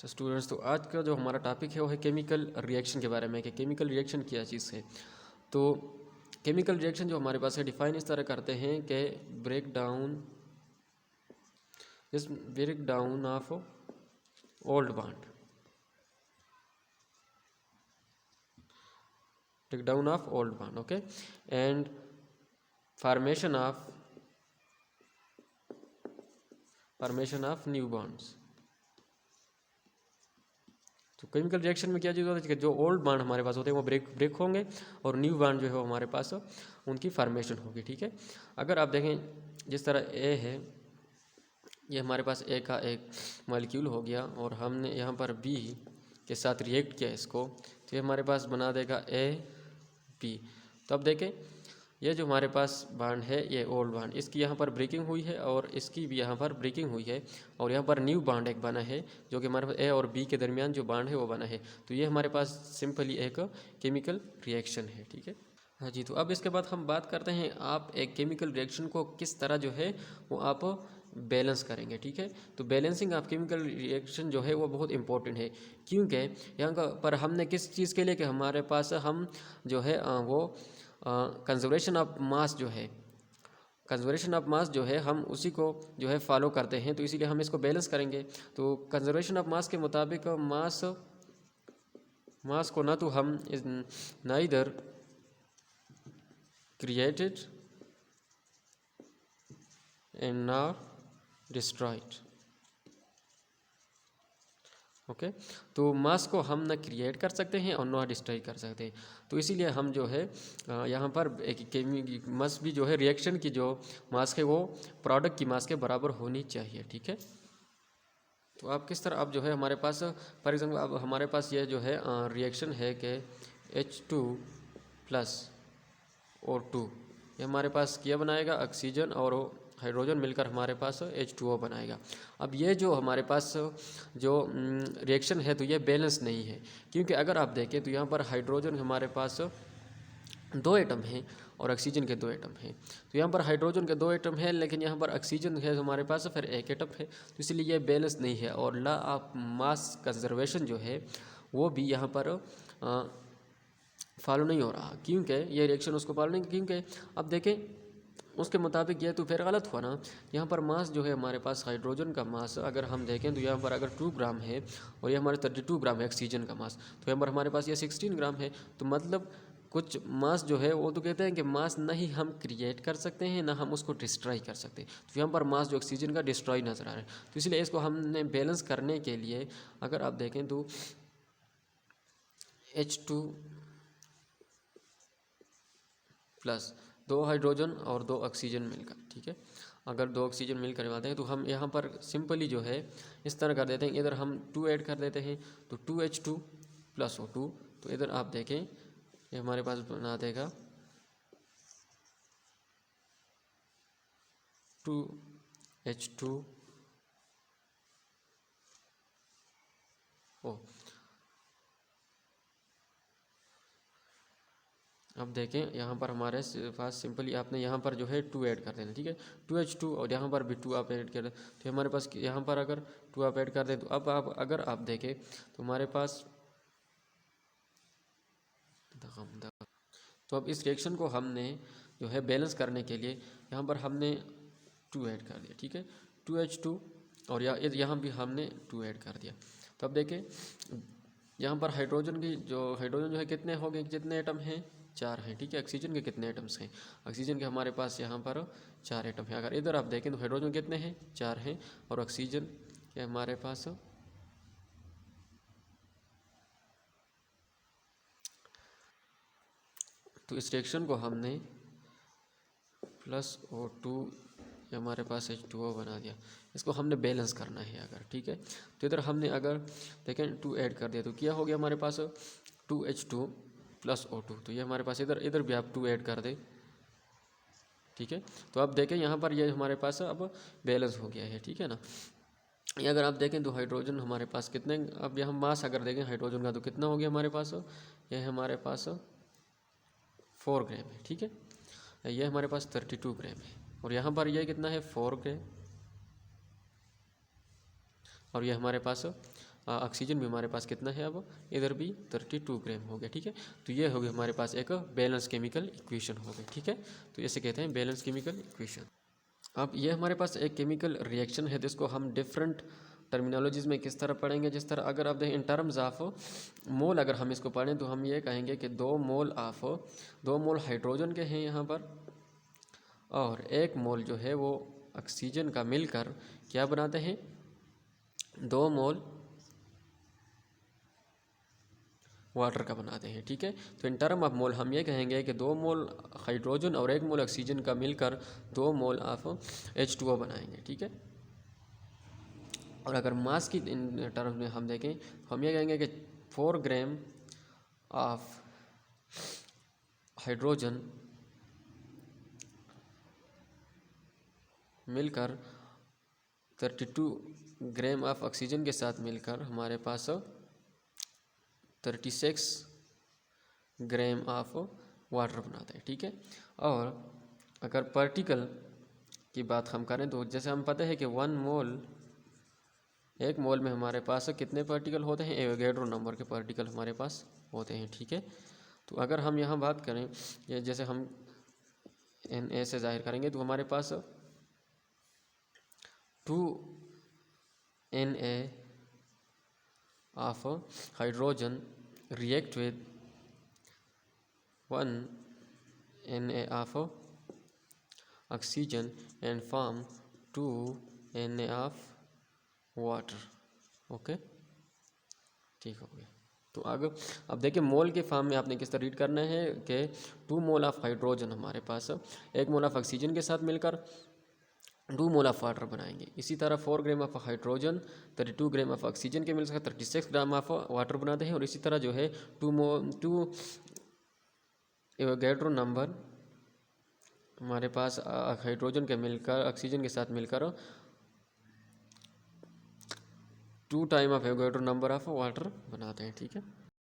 Students, तो आज का जो हमारा टॉपिक है वो है केमिकल रिएक्शन के बारे में कि केमिकल रिएक्शन क्या चीज़ है। तो केमिकल रिएक्शन जो हमारे पास है डिफाइन इस तरह करते हैं कि break down of old bond, break down of old bond, okay, and formation of new bonds. तो केमिकल रिएक्शन में क्या चीज़ होता है कि जो ओल्ड बॉन्ड हमारे पास होते हैं वो ब्रेक होंगे और न्यू बॉन्ड जो है वो हमारे पास उनकी फॉर्मेशन होगी। ठीक है, अगर आप देखें जिस तरह ए है, ये हमारे पास ए का एक मॉलिक्यूल हो गया और हमने यहाँ पर बी के साथ रिएक्ट किया इसको, तो ये हमारे पास बना देगा ए बी। तो अब देखें ये जो हमारे पास बॉन्ड है ये ओल्ड बॉन्ड, इसकी यहाँ पर ब्रेकिंग हुई है और इसकी भी यहाँ पर ब्रेकिंग हुई है और यहाँ पर न्यू बॉन्ड एक बना है जो कि हमारे पास ए और बी के दरमियान जो बॉन्ड है वो बना है। तो ये हमारे पास सिंपली एक केमिकल रिएक्शन है। ठीक है, हाँ जी। तो अब इसके बाद हम बात करते हैं आप एक केमिकल रिएक्शन को किस तरह जो है वो आप बैलेंस करेंगे। ठीक है, तो बैलेंसिंग ऑफ केमिकल रिएक्शन जो है वो बहुत इंपॉर्टेंट है, क्योंकि यहाँ पर हमने किस चीज़ के लिए कि हमारे पास हम जो है वो कंजर्वेशन ऑफ मास जो है, कंजर्वेशन ऑफ मास जो है हम उसी को जो है फॉलो करते हैं, तो इसीलिए हम इसको बैलेंस करेंगे। तो कंजर्वेशन ऑफ मास के मुताबिक मास को ना तो हम neither created and not destroyed, okay. तो मास को हम ना क्रिएट कर सकते हैं और ना डिस्ट्रॉय कर सकते हैं। तो इसीलिए हम जो है यहाँ पर एक मास भी जो है रिएक्शन की जो मास है वो प्रोडक्ट की मास के बराबर होनी चाहिए। ठीक है, तो आप किस तरह आप जो है हमारे पास फॉर एग्जांपल अब हमारे पास ये जो है रिएक्शन है कि H2 प्लस O2, ये हमारे पास क्या बनाएगा, ऑक्सीजन और हाइड्रोजन मिलकर हमारे पास H2O बनाएगा। अब ये जो हमारे पास जो रिएक्शन है तो ये बैलेंस नहीं है, क्योंकि अगर आप देखें तो यहाँ पर हाइड्रोजन हमारे पास 2 एटम हैं और ऑक्सीजन के 2 एटम हैं। तो यहाँ पर हाइड्रोजन के 2 एटम है लेकिन यहाँ पर ऑक्सीजन है हमारे पास फिर 1 एटम है, तो इसलिए ये बैलेंस नहीं है और लॉ ऑफ मास कंजर्वेशन जो है वो भी यहाँ पर फॉलो नहीं हो रहा, क्योंकि ये रिएक्शन उसको फॉलो नहीं, क्योंकि अब देखें उसके मुताबिक ये तो फिर गलत हुआ ना। यहाँ पर मास जो है हमारे पास हाइड्रोजन का मास अगर हम देखें तो यहाँ पर अगर 2 ग्राम है और ये हमारे 32 ग्राम है ऑक्सीजन का मास, तो यहाँ पर हमारे पास ये 16 ग्राम है। तो मतलब कुछ मास जो है वो तो कहते हैं कि मास ना ही हम क्रिएट कर सकते हैं ना हम उसको डिस्ट्रॉय कर सकते हैं। तो यहाँ पर मास जो ऑक्सीजन का डिस्ट्रॉय नज़र आ रहा है, तो इसलिए इसको हमने बैलेंस करने के लिए अगर आप देखें तो H2 प्लस 2 हाइड्रोजन और 2 ऑक्सीजन मिलकर, ठीक है, अगर 2 ऑक्सीजन मिलकर बनाते हैं तो हम यहाँ पर सिंपली जो है इस तरह कर देते हैं, इधर हम 2 ऐड कर देते हैं तो 2H2 प्लस O2, तो इधर आप देखें ये हमारे पास बना देगा 2H2O। अब देखें यहाँ पर हमारे पास सिंपली आपने यहाँ पर जो है 2 ऐड कर देना, ठीक है, 2H2 और यहाँ पर भी 2 आप ऐड कर दें, तो हमारे पास यहाँ पर अगर 2 आप ऐड कर दें तो अब आप अगर आप देखें तो हमारे पास तो अब इस रिएक्शन को हमने जो है बैलेंस करने के लिए यहाँ पर हमने 2 ऐड कर दिया, ठीक है, 2H2 और यहाँ भी हमने 2 ऐड कर दिया। तो अब देखें यहाँ पर हाइड्रोजन जो है कितने हो गए, कितने एटम हैं, 4 हैं, ठीक है। ऑक्सीजन के कितने एटम्स हैं, ऑक्सीजन के हमारे पास यहाँ पर 4 एटम हैं। अगर इधर आप देखें तो हाइड्रोजन कितने हैं, 4 हैं और ऑक्सीजन के हमारे पास तो इस रिएक्शन को हमने प्लस O2 हमारे पास H2O बना दिया, इसको हमने बैलेंस करना है अगर, ठीक है। तो इधर हमने अगर देखें 2 ऐड कर दिया तो क्या हो गया हमारे पास 2H2 प्लस O2, तो ये हमारे पास इधर भी आप 2 ऐड कर दें, ठीक है। तो अब देखें यहाँ पर ये हमारे पास अब बैलेंस हो गया है, ठीक है ना। ये अगर आप देखें तो हाइड्रोजन हमारे पास कितने, अब यहाँ मास अगर देखें हाइड्रोजन का तो कितना हो गया हमारे पास, ये हमारे पास 4 ग्राम है, ठीक है, ये हमारे पास 32 ग्राम है और यहाँ पर ये कितना है 4 ग्राम और ये हमारे पास ऑक्सीजन भी हमारे पास कितना है, अब इधर भी 32 ग्राम हो गया। ठीक है, तो ये हो गया हमारे पास एक बैलेंस केमिकल इक्वेशन हो गई। ठीक है, तो इसे कहते हैं बैलेंस केमिकल इक्वेशन। अब ये हमारे पास एक केमिकल रिएक्शन है, तो इसको हम डिफरेंट टर्मिनोलॉजीज़ में किस तरह पढ़ेंगे। जिस तरह अगर आप देखें इन टर्म्स ऑफ मोल, अगर हम इसको पढ़ें तो हम ये कहेंगे कि 2 मोल हाइड्रोजन के हैं यहाँ पर, और 1 मोल जो है वो ऑक्सीजन का मिलकर क्या बनाते हैं, 2 मोल वाटर का बनाते हैं। ठीक है, तो इन टर्म ऑफ मोल हम ये कहेंगे कि 2 मोल हाइड्रोजन और 1 मोल ऑक्सीजन का मिलकर 2 मोल ऑफ H2O बनाएंगे। ठीक है, और अगर मास की इन टर्म्स में हम देखें तो हम ये कहेंगे कि 4 ग्राम ऑफ हाइड्रोजन मिलकर 32 ग्राम ऑफ ऑक्सीजन के साथ मिलकर हमारे पास 36 ग्राम ऑफ वाटर बनाते हैं। ठीक है, और अगर पार्टिकल की बात हम करें तो जैसे हम पता है कि 1 मोल में हमारे पास कितने पार्टिकल होते हैं, एवोगैड्रो नंबर के पार्टिकल हमारे पास होते हैं। ठीक है, तो अगर हम यहाँ बात करें, ये जैसे हम Na से जाहिर करेंगे तो हमारे पास 2 Na of hydrogen react with 1 Na of oxygen and form 2 Na of water। Okay, ठीक हो गया। तो अब देखिए मोल के फॉर्म में आपने किस तरह रीड करना है कि 2 मोल ऑफ हाइड्रोजन हमारे पास 1 मोल ऑफ ऑक्सीजन के साथ मिलकर 2 मोल ऑफ वाटर बनाएंगे। इसी तरह 4 gram of hydrogen 32 gram of oxygen के मिलकर 36 ग्राम ऑफ वाटर बनाते हैं। और इसी तरह जो है 2 एवोगैड्रो नंबर हमारे पास हाइड्रोजन के मिलकर ऑक्सीजन के साथ मिलकर 2 time of Avogadro number of water बनाते हैं। ठीक है।